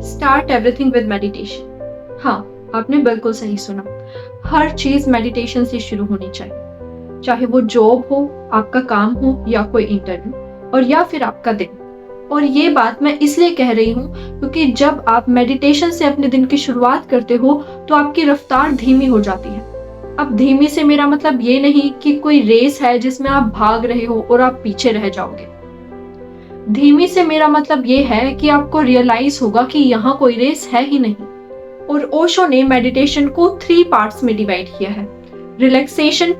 Start everything with meditation. हाँ, आपने बिल्कुल सही सुना। हर चीज मेडिटेशन से शुरू होनी चाहिए, चाहे वो जॉब हो, आपका काम हो, या कोई इंटरव्यू, और या फिर आपका दिन। और ये बात मैं इसलिए कह रही हूँ क्योंकि जब आप मेडिटेशन से अपने दिन की शुरुआत करते हो तो आपकी रफ्तार धीमी हो जाती है। अब धीमी से मेरा मतलब ये नहीं कि कोई रेस है जिसमें आप भाग रहे हो और आप पीछे रह जाओगे। धीमी से मेरा मतलब ये है कि आपको रियलाइज होगा कि यहाँ कोई रेस है ही नहीं। और ओशो ने मेडिटेशन को 3 पार्ट्स में डिवाइड किया है: relaxation,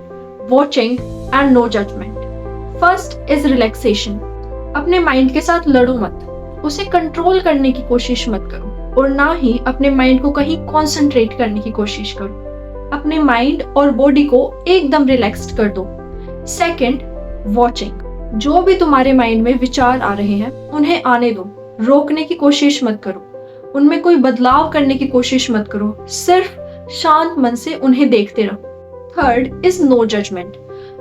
watching and no judgment. First is relaxation. अपने माइंड के साथ लड़ो मत, उसे कंट्रोल करने की कोशिश मत करो और ना ही अपने माइंड को कहीं कंसंट्रेट करने की कोशिश करो। अपने माइंड और बॉडी को एकदम रिलैक्स्ड कर दो। Second, watching. जो भी तुम्हारे माइंड में विचार आ रहे हैं उन्हें आने दो, रोकने की कोशिश मत करो, उनमें कोई बदलाव करने की कोशिश मत करो, सिर्फ शांत मन से उन्हें देखते रहो। Third is no judgment.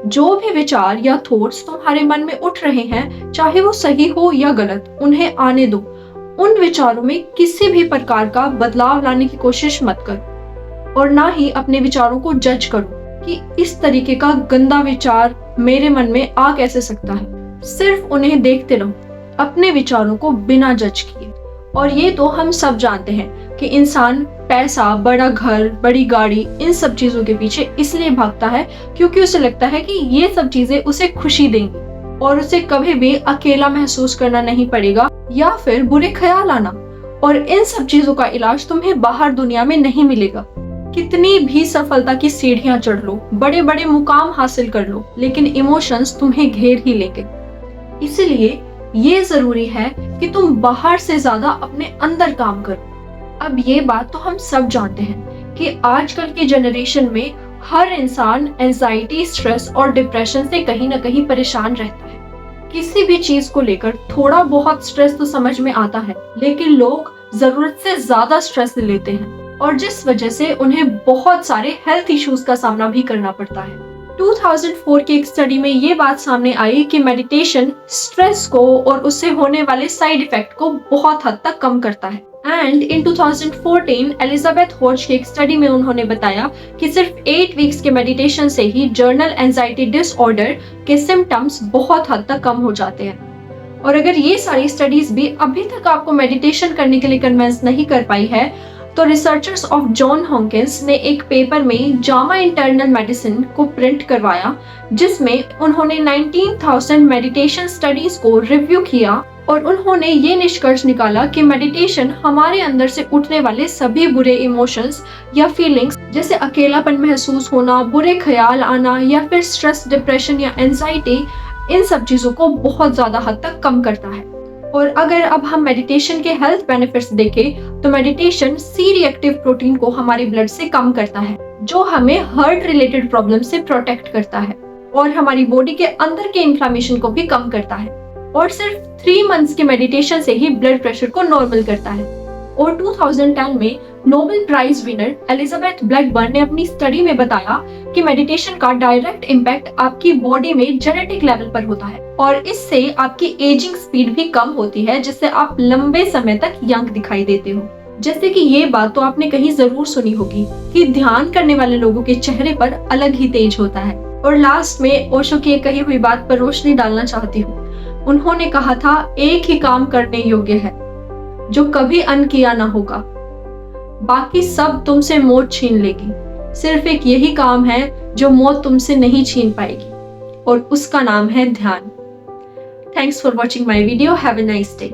जो भी विचार या थॉट्स तुम्हारे मन में उठ रहे हैं, चाहे वो सही हो या गलत, उन्हें आने दो। उन विचारों में किसी भी प्रकार का बदलाव लाने की कोशिश मत करो और ना ही अपने विचारों को जज करो कि इस तरीके का गंदा विचार मेरे मन में आ कैसे सकता है। सिर्फ उन्हें देखते रहो, अपने विचारों को बिना जज किए। और ये तो हम सब जानते हैं कि इंसान पैसा, बड़ा घर, बड़ी गाड़ी, इन सब चीजों के पीछे इसलिए भागता है क्योंकि उसे लगता है कि ये सब चीजें उसे खुशी देंगी और उसे कभी भी अकेला महसूस करना नहीं पड़ेगा या फिर बुरे ख्याल आना। और इन सब चीजों का इलाज तुम्हें बाहर दुनिया में नहीं मिलेगा। कितनी भी सफलता की सीढ़ियां चढ़ लो, बड़े बड़े मुकाम हासिल कर लो, लेकिन इमोशंस तुम्हें घेर ही लेंगे। इसलिए ये जरूरी है कि तुम बाहर से ज्यादा अपने अंदर काम करो। अब ये बात तो हम सब जानते हैं कि आजकल की जनरेशन में हर इंसान एंजाइटी, स्ट्रेस और डिप्रेशन से कहीं ना कहीं परेशान रहता है। किसी भी चीज को लेकर थोड़ा बहुत स्ट्रेस तो समझ में आता है, लेकिन लोग जरूरत से ज्यादा स्ट्रेस लेते हैं और जिस वजह से उन्हें बहुत सारे हेल्थ इश्यूज का सामना भी करना पड़ता है। 2004 की एक स्टडी में ये बात सामने आई कि मेडिटेशन स्ट्रेस को और उससे होने वाले साइड इफेक्ट को बहुत हद तक कम करता है। एंड इन 2014 एलिजाबेथ हॉज की एक स्टडी में उन्होंने बताया कि सिर्फ 8 वीक्स के मेडिटेशन से ही जर्नल एंजाइटी डिसऑर्डर के सिम्टम्स बहुत हद तक कम हो जाते हैं। और अगर ये सारी स्टडीज भी अभी तक आपको मेडिटेशन करने के लिए कन्विंस नहीं कर पाई है, तो रिसर्चर्स ऑफ जॉन हॉकिंस ने एक पेपर में जामा इंटरनल मेडिसिन को प्रिंट करवाया, जिसमें उन्होंने 19,000 मेडिटेशन स्टडीज को रिव्यू किया और उन्होंने ये निष्कर्ष निकाला कि मेडिटेशन हमारे अंदर से उठने वाले सभी बुरे इमोशंस या फीलिंग्स, जैसे अकेलापन महसूस होना, बुरे ख्याल आना या फिर स्ट्रेस, डिप्रेशन या एंजाइटी, इन सब चीजों को बहुत ज्यादा हद तक कम करता है। और अगर अब हम मेडिटेशन के हेल्थ बेनिफिट्स देखें तो मेडिटेशन सी रिएक्टिव प्रोटीन को हमारे ब्लड से कम करता है, जो हमें हार्ट रिलेटेड प्रॉब्लम से प्रोटेक्ट करता है और हमारी बॉडी के अंदर के इन्फ्लेमेशन को भी कम करता है। और सिर्फ 3 मंथ्स के मेडिटेशन से ही ब्लड प्रेशर को नॉर्मल करता है। और 2010 में Nobel prize winner Elizabeth Blackburn ने अपनी स्टडी में बताया कि मेडिटेशन का डायरेक्ट इम्पैक्ट आपकी बॉडी में जेनेटिक लेवल पर होता है और इससे आपकी एजिंग स्पीड भी कम होती है, जिससे आप लंबे समय तक यंग दिखाई देते हो। जैसे कि ये बात तो आपने कहीं जरूर सुनी होगी कि ध्यान करने वाले लोगों के चेहरे पर अलग ही तेज होता है। और लास्ट में ओशो की कही हुई बात पर रोशनी डालना चाहती हूँ। उन्होंने कहा था, एक ही काम करने योग्य है जो कभी अनकिया ना होगा, बाकी सब तुमसे मौत छीन लेगी। सिर्फ एक यही काम है जो मौत तुमसे नहीं छीन पाएगी और उसका नाम है ध्यान। Thanks for watching my video. Have a nice day.